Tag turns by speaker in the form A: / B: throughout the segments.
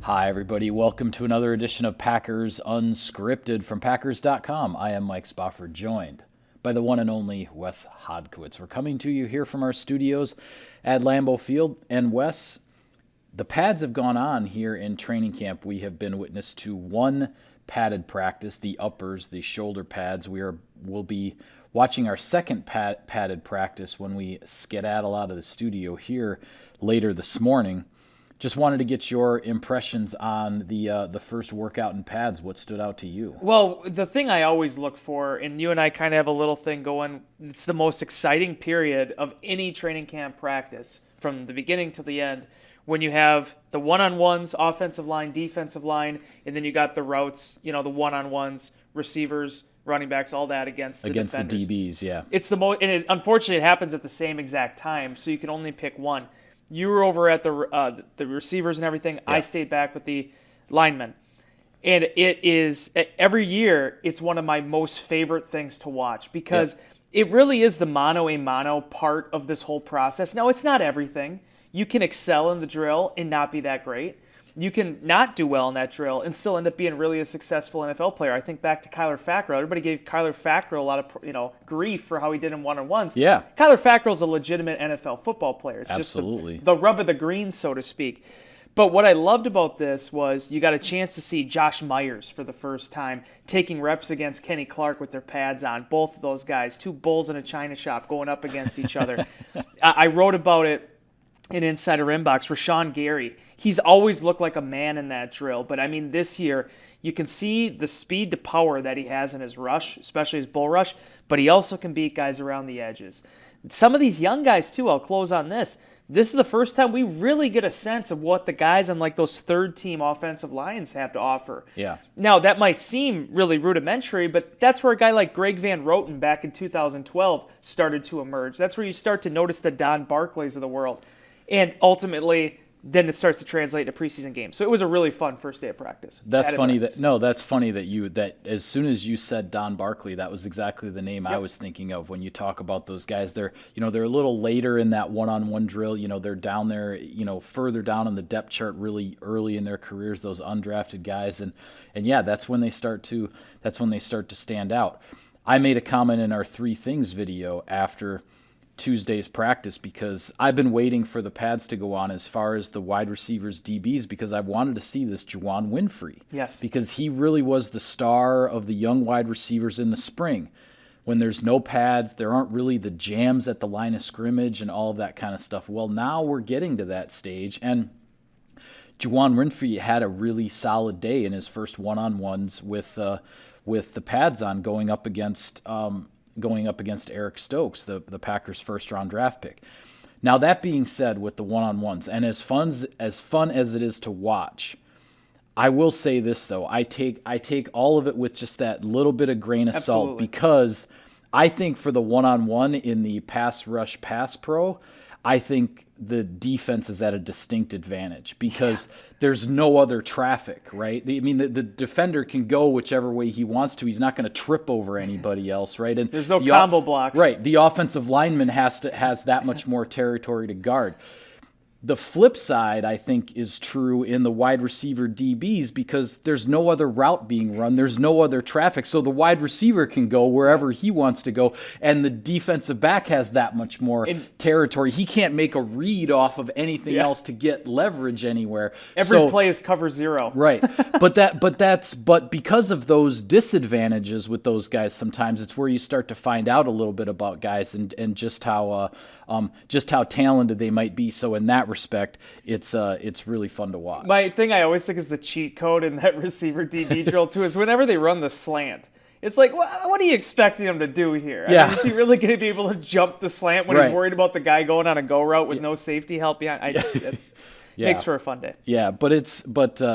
A: Hi, everybody. Welcome to another edition of Packers Unscripted from Packers.com. I am Mike Spofford, joined by the one and only Wes Hodkiewicz. We're coming to you here from our studios at Lambeau Field. And Wes, the pads have gone on here in training camp. We have been witness to one padded practice, the uppers, the shoulder pads. We'll be watching our second padded practice when we skedaddle out of the studio here later this morning. Just wanted to get your impressions on the first workout in pads. What stood out to you?
B: Well, the thing I always look for, and you and I kind of have a little thing going, it's the most exciting period of any training camp practice from the beginning to the end, when you have the one-on-ones, offensive line, defensive line, and then you got the routes, the one-on-ones, receivers, running backs, all that against the defenders.
A: The DBs, yeah.
B: It's the most, and unfortunately it happens at the same exact time, so you can only pick one. You were over at the receivers and everything. Yeah. I stayed back with the linemen. And it is, every year, it's one of my most favorite things to watch because it really is the mano-a-mano part of this whole process. Now, it's not everything. You can excel in the drill and not be that great. You can not do well in that drill and still end up being really a successful NFL player. I think back to Kyler Fackrell. Everybody gave Kyler Fackrell a lot of grief for how he did in one-on-ones.
A: Yeah.
B: Kyler Fackrell's a legitimate NFL football player. It's
A: Absolutely.
B: Just the rub of the green, so to speak. But what I loved about this was you got a chance to see Josh Myers for the first time taking reps against Kenny Clark with their pads on. Both of those guys, two bulls in a china shop going up against each other. I wrote about it in Insider Inbox. Rashaan Gary, he's always looked like a man in that drill, but I mean this year you can see the speed to power that he has in his rush, especially his bull rush, but he also can beat guys around the edges. Some of these young guys too, I'll close on this. This is the first time we really get a sense of what the guys on like those third-team offensive lines have to offer.
A: Yeah.
B: Now, that might seem really rudimentary, but that's where a guy like Greg Van Roten back in 2012 started to emerge. That's where you start to notice the Don Barclays of the world. And ultimately, then it starts to translate to preseason games. So it was a really fun first day of practice.
A: That's funny that as soon as you said Don Barkley, that was exactly the name I was thinking of when you talk about those guys. They're a little later in that one-on-one drill. They're down there, further down on the depth chart really early in their careers, those undrafted guys. And yeah, that's when they start to stand out. I made a comment in our Three Things video after Tuesday's practice because I've been waiting for the pads to go on as far as the wide receivers, DBs, because I wanted to see this Juwan Winfree.
B: Yes.
A: Because he really was the star of the young wide receivers in the spring. When there's no pads, there aren't really the jams at the line of scrimmage and all of that kind of stuff. Well, now we're getting to that stage, and Juwan Winfree had a really solid day in his first one-on-ones with the pads on going up against Eric Stokes, the Packers' first-round draft pick. Now, that being said, with the one-on-ones, and as fun as it is to watch, I will say this, though. I take all of it with just that little bit of grain of salt, because I think for the one-on-one in the pass rush pass pro, I think the defense is at a distinct advantage because there's no other traffic, right? I mean, the defender can go whichever way he wants to. He's not going to trip over anybody else, right? And
B: there's no combo blocks.
A: Right. The offensive lineman has that much more territory to guard. The flip side, I think, is true in the wide receiver DBs because there's no other route being run. There's no other traffic. So the wide receiver can go wherever he wants to go, and the defensive back has that much more territory. He can't make a read off of anything else to get leverage anywhere.
B: Every play is cover zero.
A: Right. But because of those disadvantages with those guys, sometimes it's where you start to find out a little bit about guys and just how talented they might be. So in that respect, it's really fun to watch.
B: My thing I always think is the cheat code in that receiver DB drill too is whenever they run the slant, it's like, what are you expecting him to do here? I mean, is he really going to be able to jump the slant when he's worried about the guy going on a go route with no safety help behind? Makes for a fun day.
A: Yeah,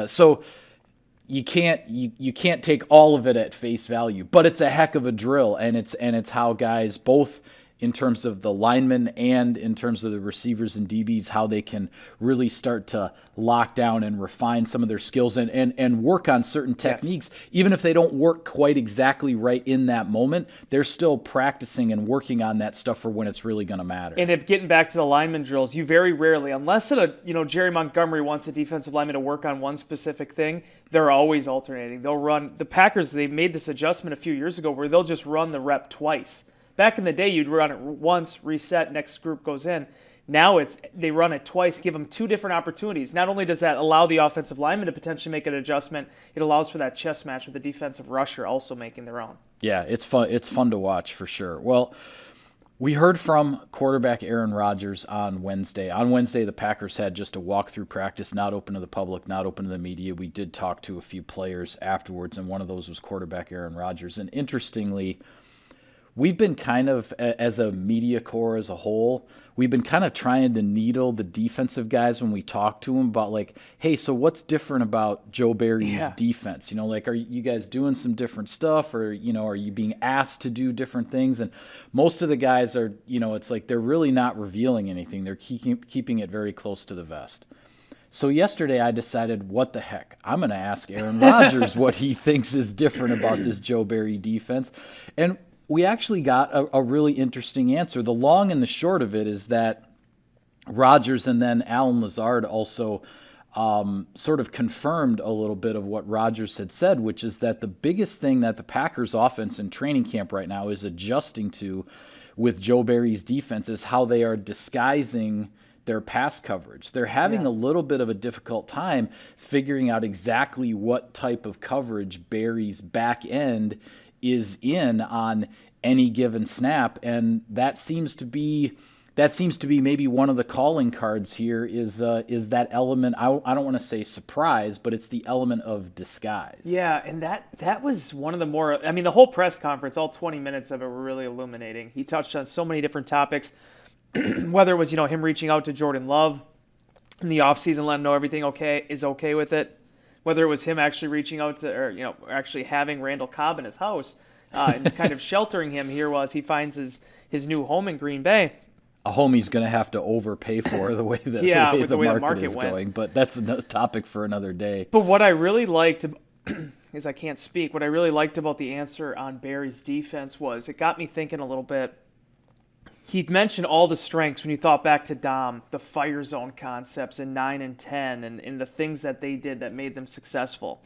A: so you can't take all of it at face value, but it's a heck of a drill, and it's how guys both in terms of the linemen and in terms of the receivers and DBs, how they can really start to lock down and refine some of their skills and work on certain techniques. Yes. Even if they don't work quite exactly right in that moment, they're still practicing and working on that stuff for when it's really going to matter.
B: And if getting back to the lineman drills, you very rarely, unless Jerry Montgomery wants a defensive lineman to work on one specific thing, they're always alternating. They'll run – the Packers, they made this adjustment a few years ago where they'll just run the rep twice. Back in the day, you'd run it once, reset, next group goes in. Now they run it twice, give them two different opportunities. Not only does that allow the offensive lineman to potentially make an adjustment, it allows for that chess match with the defensive rusher also making their own.
A: Yeah, it's fun. It's fun to watch for sure. Well, we heard from quarterback Aaron Rodgers on Wednesday. On Wednesday, the Packers had just a walkthrough practice, not open to the public, not open to the media. We did talk to a few players afterwards, and one of those was quarterback Aaron Rodgers. And interestingly, we've been kind of, as a media corps as a whole, we've been kind of trying to needle the defensive guys when we talk to them about like, hey, so what's different about Joe Barry's defense? Are you guys doing some different stuff, or, are you being asked to do different things? And most of the guys are, it's like they're really not revealing anything. They're keeping it very close to the vest. So yesterday I decided, what the heck? I'm going to ask Aaron Rodgers what he thinks is different about this Joe Barry defense. And we actually got a really interesting answer. The long and the short of it is that Rodgers and then Allen Lazard also sort of confirmed a little bit of what Rodgers had said, which is that the biggest thing that the Packers offense in training camp right now is adjusting to with Joe Barry's defense is how they are disguising their pass coverage. They're having a little bit of a difficult time figuring out exactly what type of coverage Barry's back end is in on any given snap, and that seems to be maybe one of the calling cards here is that element. I don't want to say surprise, but it's the element of disguise.
B: Yeah, and that was one of the more. I mean, the whole press conference, all 20 minutes of it were really illuminating. He touched on so many different topics, whether it was him reaching out to Jordan Love in the offseason, letting him know everything is okay with it. Whether it was him actually reaching out to, or actually having Randall Cobb in his house and kind of sheltering him here while he finds his new home in Green Bay.
A: A home he's going to have to overpay for the way that the market is going. But that's a topic for another day.
B: But what I really liked is I can't speak. What I really liked about the answer on Barry's defense was it got me thinking a little bit. He'd mentioned all the strengths when you thought back to Dom, the fire zone concepts in 9 and 10 and the things that they did that made them successful.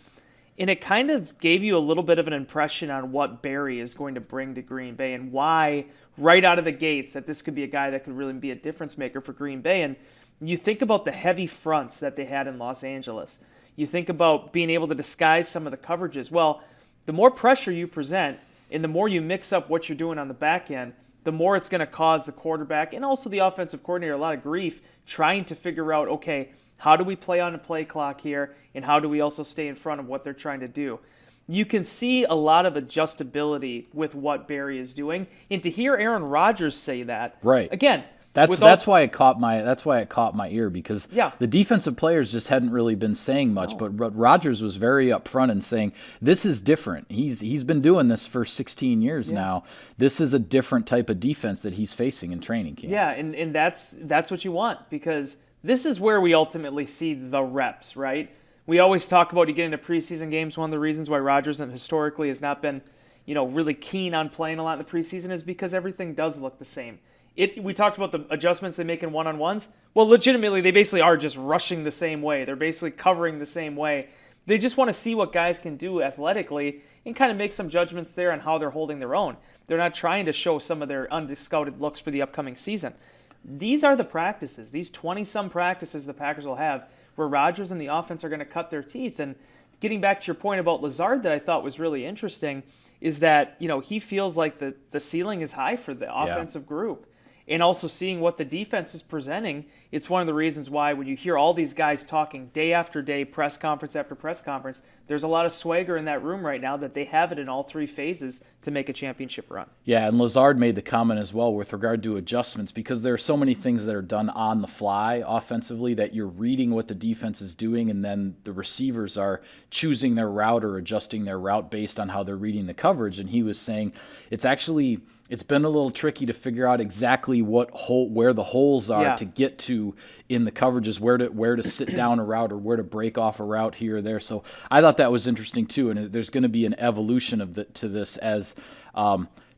B: And it kind of gave you a little bit of an impression on what Barry is going to bring to Green Bay and why, right out of the gates, that this could be a guy that could really be a difference maker for Green Bay. And you think about the heavy fronts that they had in Los Angeles. You think about being able to disguise some of the coverages. Well, the more pressure you present and the more you mix up what you're doing on the back end, the more it's going to cause the quarterback and also the offensive coordinator a lot of grief trying to figure out, okay, how do we play on a play clock here, and how do we also stay in front of what they're trying to do? You can see a lot of adjustability with what Barry is doing, and to hear Aaron Rodgers say that,
A: right
B: again,
A: that's why it caught my ear, because the defensive players just hadn't really been saying much, but Rodgers was very upfront in saying this is different. He's been doing this for 16 years now. This is a different type of defense that he's facing in training camp.
B: Yeah, and that's what you want, because this is where we ultimately see the reps, right? We always talk about, you get into preseason games, one of the reasons why Rodgers historically has not been, really keen on playing a lot in the preseason is because everything does look the same. We talked about the adjustments they make in one-on-ones. Well, legitimately, they basically are just rushing the same way. They're basically covering the same way. They just want to see what guys can do athletically and kind of make some judgments there on how they're holding their own. They're not trying to show some of their undiscounted looks for the upcoming season. These are the practices, these 20-some practices the Packers will have where Rodgers and the offense are going to cut their teeth. And getting back to your point about Lazard that I thought was really interesting is that, he feels like the ceiling is high for the offensive group. And also seeing what the defense is presenting, it's one of the reasons why when you hear all these guys talking day after day, press conference after press conference, there's a lot of swagger in that room right now that they have it in all three phases to make a championship run.
A: Yeah, and Lazard made the comment as well with regard to adjustments, because there are so many things that are done on the fly offensively that you're reading what the defense is doing, and then the receivers are choosing their route or adjusting their route based on how they're reading the coverage. And he was saying it's actually it's been a little tricky to figure out exactly where the holes are to get to in the coverages, where to sit down a route or where to break off a route here or there. So I thought that was interesting too, and there's going to be an evolution to this as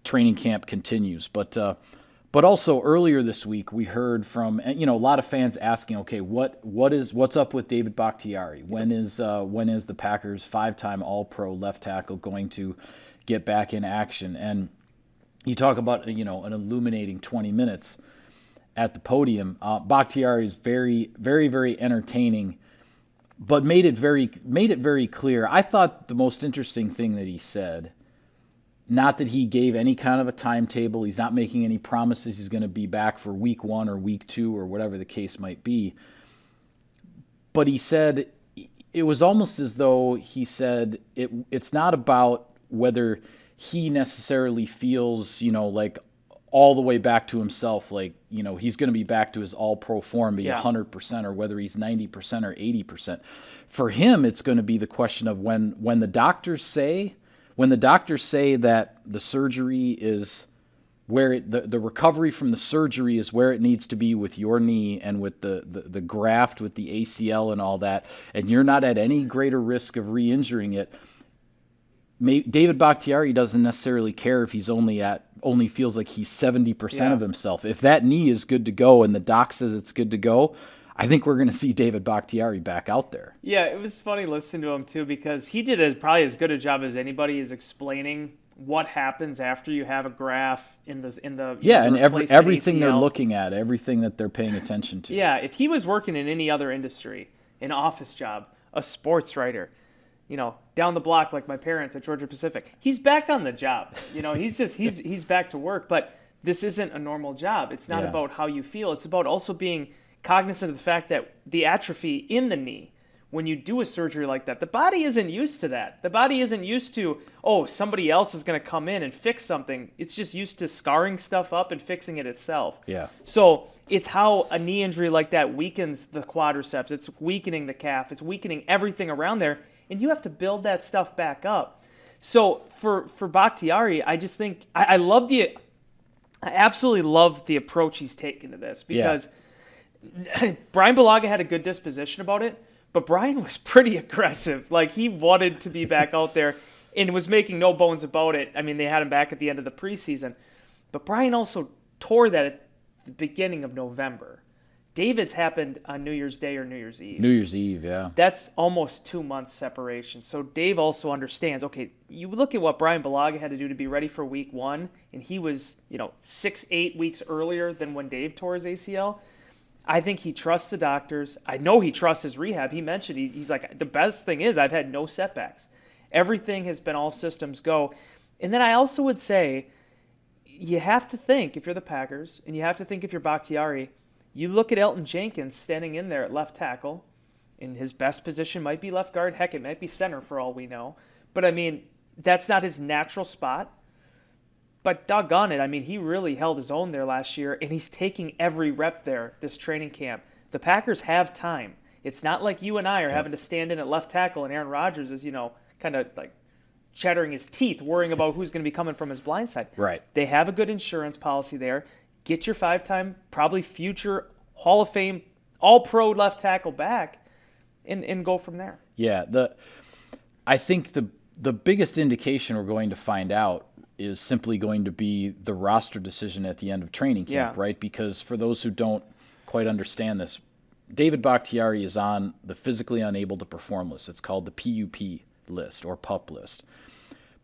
A: training camp continues. But also earlier this week we heard from a lot of fans asking, okay, what's up with David Bakhtiari? When is the Packers 5-time All-Pro left tackle going to get back in action? And you talk about an illuminating 20 minutes at the podium. Bakhtiari is very, very, very entertaining, but made it very clear. I thought the most interesting thing that he said, not that he gave any kind of a timetable, he's not making any promises he's going to be back for week 1 or week 2 or whatever the case might be, but he said it was almost as though he said it's not about whether he necessarily feels, like all the way back to himself, like, he's going to be back to his all-pro form, be 100%, or whether he's 90% or 80%. For him, it's going to be the question of when the doctors say that the surgery is where the recovery from the surgery is where it needs to be with your knee and with the graft, with the ACL and all that, and you're not at any greater risk of re-injuring it. David Bakhtiari doesn't necessarily care if he's only feels like he's 70% of himself. If that knee is good to go and the doc says it's good to go, I think we're going to see David Bakhtiari back out there.
B: Yeah, it was funny listening to him too, because he did probably as good a job as anybody is explaining what happens after you have a graft in the
A: and everything they're looking at, everything that they're paying attention to.
B: Yeah, if he was working in any other industry, an office job, a sports writer, down the block like my parents at Georgia Pacific, he's back on the job. He's back to work. But this isn't a normal job. It's not about how you feel. It's about also being cognizant of the fact that the atrophy in the knee, when you do a surgery like that, the body isn't used to that. The body isn't used to, somebody else is going to come in and fix something. It's just used to scarring stuff up and fixing it itself.
A: Yeah.
B: So it's how a knee injury like that weakens the quadriceps. It's weakening the calf. It's weakening everything around there. And you have to build that stuff back up. So for Bakhtiari, I just think I absolutely love the approach he's taken to this, because Brian Bulaga had a good disposition about it, but Brian was pretty aggressive. Like, he wanted to be back out there and was making no bones about it. I mean, they had him back at the end of the preseason, but Brian also tore that at the beginning of November. David's happened on New Year's Day or New Year's Eve.
A: New Year's Eve, yeah.
B: That's almost 2 months separation. So Dave also understands, okay, you look at what Brian Bulaga had to do to be ready for week 1, and he was, 6-8 weeks earlier than when Dave tore his ACL. I think he trusts the doctors. I know he trusts his rehab. He mentioned, he's like, the best thing is I've had no setbacks. Everything has been all systems go. And then I also would say, you have to think, if you're the Packers, and you have to think if you're Bakhtiari, you look at Elton Jenkins standing in there at left tackle, and his best position might be left guard. Heck, it might be center for all we know. But, I mean, that's not his natural spot. But doggone it, I mean, he really held his own there last year, and he's taking every rep there this training camp. The Packers have time. It's not like you and I are having to stand in at left tackle, and Aaron Rodgers is, kind of like chattering his teeth, worrying about who's going to be coming from his blind side.
A: Right.
B: They have a good insurance policy there. Get your 5-time, probably future Hall of Fame, all-pro left tackle back, and go from there.
A: Yeah, I think the biggest indication we're going to find out is simply going to be the roster decision at the end of training camp, right? Because for those who don't quite understand this, David Bakhtiari is on the physically unable to perform list. It's called the PUP list or PUP list.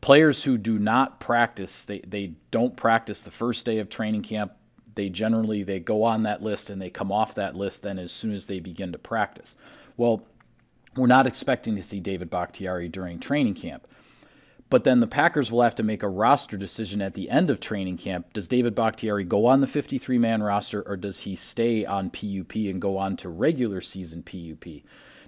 A: Players who do not practice, they don't practice the first day of training camp. They go on that list and they come off that list then as soon as they begin to practice. Well, we're not expecting to see David Bakhtiari during training camp. But then the Packers will have to make a roster decision at the end of training camp. Does David Bakhtiari go on the 53-man roster, or does he stay on PUP and go on to regular season PUP?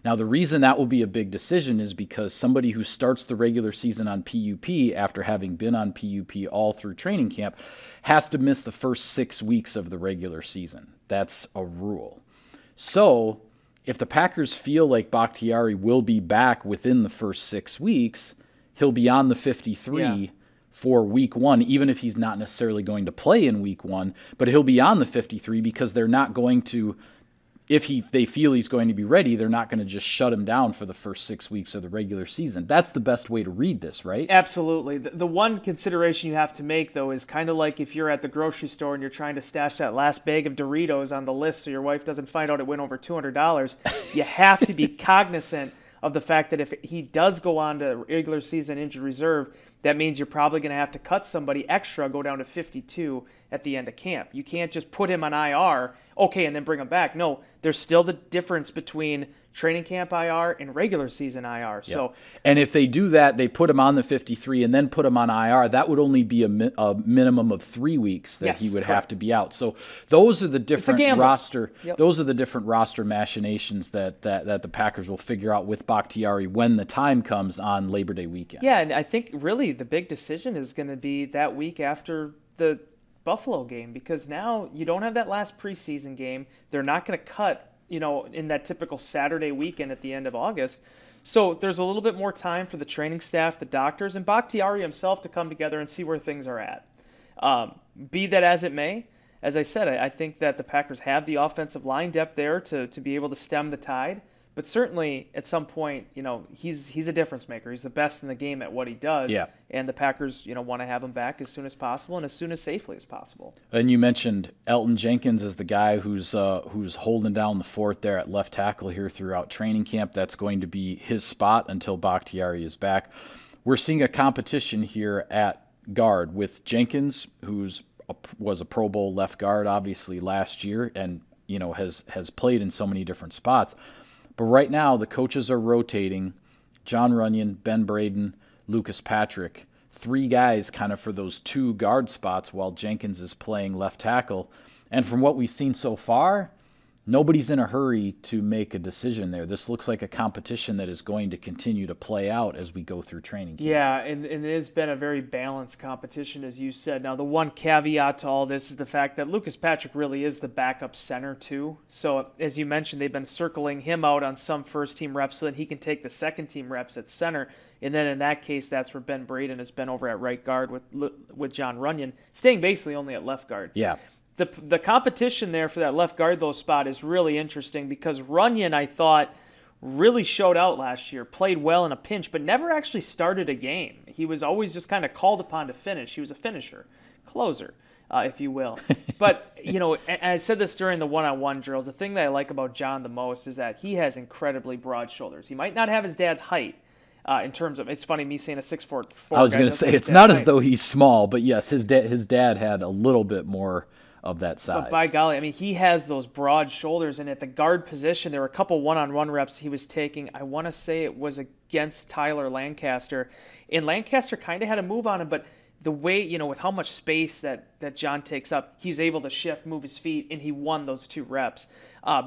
A: Now, the reason that will be a big decision is because somebody who starts the regular season on PUP after having been on PUP all through training camp has to miss the first 6 weeks of the regular season. That's a rule. So if the Packers feel like Bakhtiari will be back within the first 6 weeks, he'll be on the 53 for week one, even if he's not necessarily going to play in week one, but he'll be on the 53 because they're not going to, if they feel he's going to be ready, they're not going to just shut him down for the first 6 weeks of the regular season. That's the best way to read this, right?
B: Absolutely. The one consideration you have to make, though, is kind of like if you're at the grocery store and you're trying to stash that last bag of Doritos on the list so your wife doesn't find out it went over $200, you have to be cognizant of the fact that if he does go on to regular season injured reserve, that means you're probably going to have to cut somebody extra, go down to 52 at the end of camp. You can't just put him on IR, okay, and then bring him back. No, there's still the difference between training camp IR and regular season IR.
A: Yeah.
B: So,
A: and if they do that, they put him on the 53 and then put him on IR, that would only be a minimum of 3 weeks that he would have to be out. So those are the different roster. Yep. Those are the different roster machinations that the Packers will figure out with Bakhtiari when the time comes on Labor Day weekend.
B: Yeah, and I think really the big decision is going to be that week after the Buffalo game, because now you don't have that last preseason game. They're not going to cut, in that typical Saturday weekend at the end of August. So there's a little bit more time for the training staff, the doctors, and Bakhtiari himself to come together and see where things are at. Be that as it may, as I said, I think that the Packers have the offensive line depth there to be able to stem the tide. But certainly, at some point, he's a difference maker. He's the best in the game at what he does.
A: Yeah.
B: And the Packers, want to have him back as soon as possible and as soon as safely as possible.
A: And you mentioned Elton Jenkins as the guy who's holding down the fort there at left tackle here throughout training camp. That's going to be his spot until Bakhtiari is back. We're seeing a competition here at guard with Jenkins, was a Pro Bowl left guard, obviously, last year, and has played in so many different spots. But right now, the coaches are rotating John Runyon, Ben Braden, Lucas Patrick, 3 guys kind of for those 2 guard spots while Jenkins is playing left tackle. And from what we've seen so far, nobody's in a hurry to make a decision there. This looks like a competition that is going to continue to play out as we go through training camp.
B: Yeah, and it has been a very balanced competition, as you said. Now, the one caveat to all this is the fact that Lucas Patrick really is the backup center, too. So, as you mentioned, they've been circling him out on some first-team reps so that he can take the second-team reps at center. And then in that case, that's where Ben Braden has been over at right guard with John Runyon, staying basically only at left guard.
A: Yeah.
B: The competition there for that left guard though spot is really interesting because Runyon, I thought, really showed out last year, played well in a pinch, but never actually started a game. He was always just kind of called upon to finish. He was a finisher, closer, if you will. But, I said this during the one-on-one drills, the thing that I like about John the most is that he has incredibly broad shoulders. He might not have his dad's height, in terms of, it's funny me saying a 6'4".
A: I was going to say, it's not as though he's small, but yes, his dad had a little bit more of that size.
B: But by golly, he has those broad shoulders, and at the guard position, there were a couple one-on-one reps he was taking. I want to say it was against Tyler Lancaster, and Lancaster kind of had a move on him, but the way, with how much space that John takes up, he's able to shift, move his feet, and he won those 2 reps.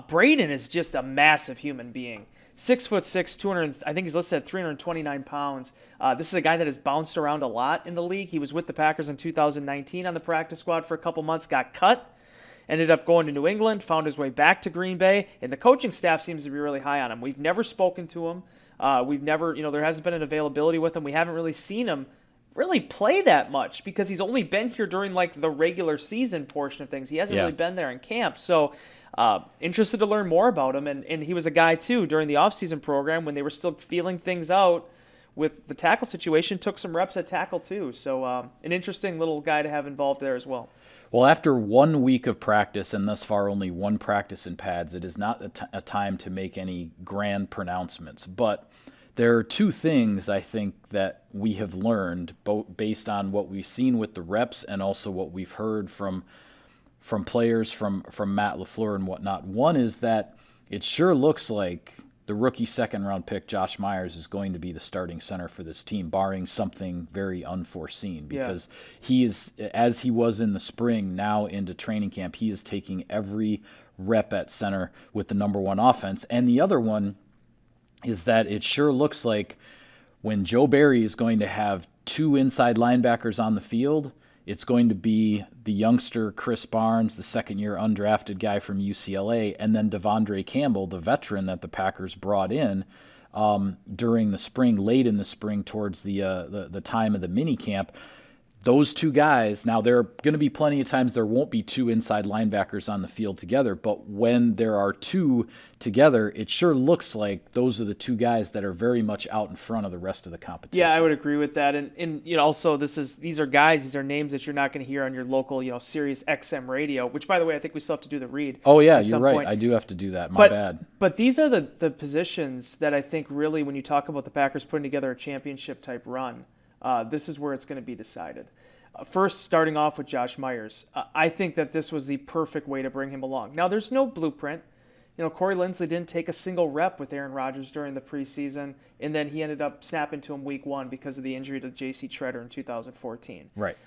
B: Braden is just a massive human being. 6'6", 200. I think he's listed at 329 pounds. This is a guy that has bounced around a lot in the league. He was with the Packers in 2019 on the practice squad for a couple months, got cut, ended up going to New England, found his way back to Green Bay, and the coaching staff seems to be really high on him. We've never spoken to him. We've never, there hasn't been an availability with him. We haven't really seen him really play that much because he's only been here during the regular season portion of things. He hasn't really been there in camp. So interested to learn more about him. And he was a guy too during the offseason program when they were still feeling things out with the tackle situation, took some reps at tackle too. So an interesting little guy to have involved there as well.
A: Well, after 1 week of practice and thus far only 1 practice in pads, it is not a time to make any grand pronouncements. But there are 2 things I think that we have learned, both based on what we've seen with the reps and also what we've heard from players, from Matt LaFleur and whatnot. One is that it sure looks like the rookie second-round pick Josh Myers is going to be the starting center for this team, barring something very unforeseen, because he is, as he was in the spring, now into training camp, he is taking every rep at center with the number 1 offense. And the other one is that it sure looks like when Joe Barry is going to have 2 inside linebackers on the field, it's going to be the youngster Chris Barnes, the second-year undrafted guy from UCLA, and then Devonta Campbell, the veteran that the Packers brought in during the spring, late in the spring, towards the time of the mini camp. those two guys, now there are going to be plenty of times there won't be two inside linebackers on the field together, but when there are two together, it sure looks like those are the two guys that are very much out in front of the rest of the competition.
B: Yeah, I would agree with that. And also these are names that you're not going to hear on your local, Sirius XM radio, which, by the way, I think we still have to do the read.
A: Oh, yeah, you're right. Point. I do have to do that. My bad.
B: But these are the positions that I think really, when you talk about the Packers putting together a championship-type run, this is where it's going to be decided. First, starting off with Josh Myers, I think that this was the perfect way to bring him along. Now, there's no blueprint. Corey Linsley didn't take a single rep with Aaron Rodgers during the preseason, and then he ended up snapping to him week 1 because of the injury to J.C. Treader in 2014.
A: Right.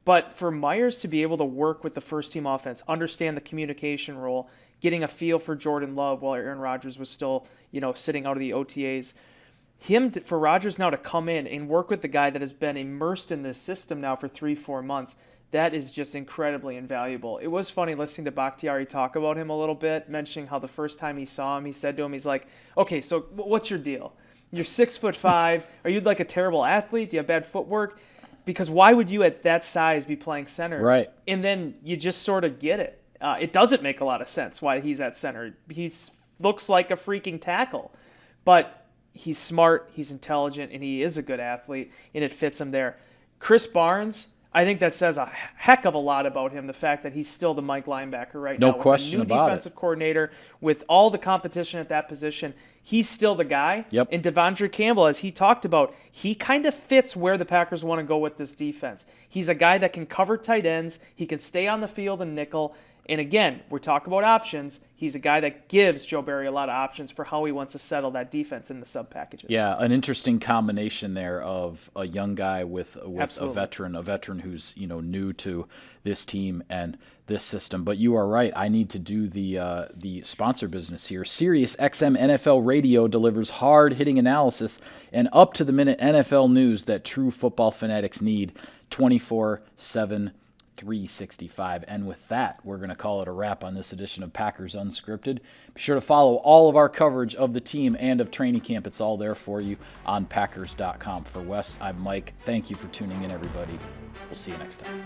B: But for Myers to be able to work with the first-team offense, understand the communication role, getting a feel for Jordan Love while Aaron Rodgers was still, sitting out of the OTAs, for Rodgers now to come in and work with the guy that has been immersed in this system now for 3-4 months, that is just incredibly invaluable. It was funny listening to Bakhtiari talk about him a little bit, mentioning how the first time he saw him, he said to him, he's like, okay, so what's your deal? You're 6'5". Are you like a terrible athlete? Do you have bad footwork? Because why would you at that size be playing center?
A: Right.
B: And then you just sort of get it. It doesn't make a lot of sense why he's at center. He looks like a freaking tackle. But he's smart, he's intelligent, and he is a good athlete, and it fits him there. Chris Barnes, I think that says a heck of a lot about him, the fact that he's still the Mike linebacker right now.
A: No question about it.
B: With a new defensive coordinator, with all the competition at that position, he's still the guy.
A: Yep.
B: And Devonta Campbell, as he talked about, he kind of fits where the Packers want to go with this defense. He's a guy that can cover tight ends, he can stay on the field and nickel. And again, we're talking about options. He's a guy that gives Joe Barry a lot of options for how he wants to settle that defense in the sub-packages.
A: Yeah, an interesting combination there of a young guy with a veteran who's new to this team and this system. But you are right. I need to do the sponsor business here. Sirius XM NFL Radio delivers hard-hitting analysis and up-to-the-minute NFL news that true football fanatics need 24/7. 365. And with that, we're going to call it a wrap on this edition of Packers Unscripted. Be sure to follow all of our coverage of the team and of training camp. It's all there for you on Packers.com. For Wes, I'm Mike. Thank you for tuning in, everybody. We'll see you next time.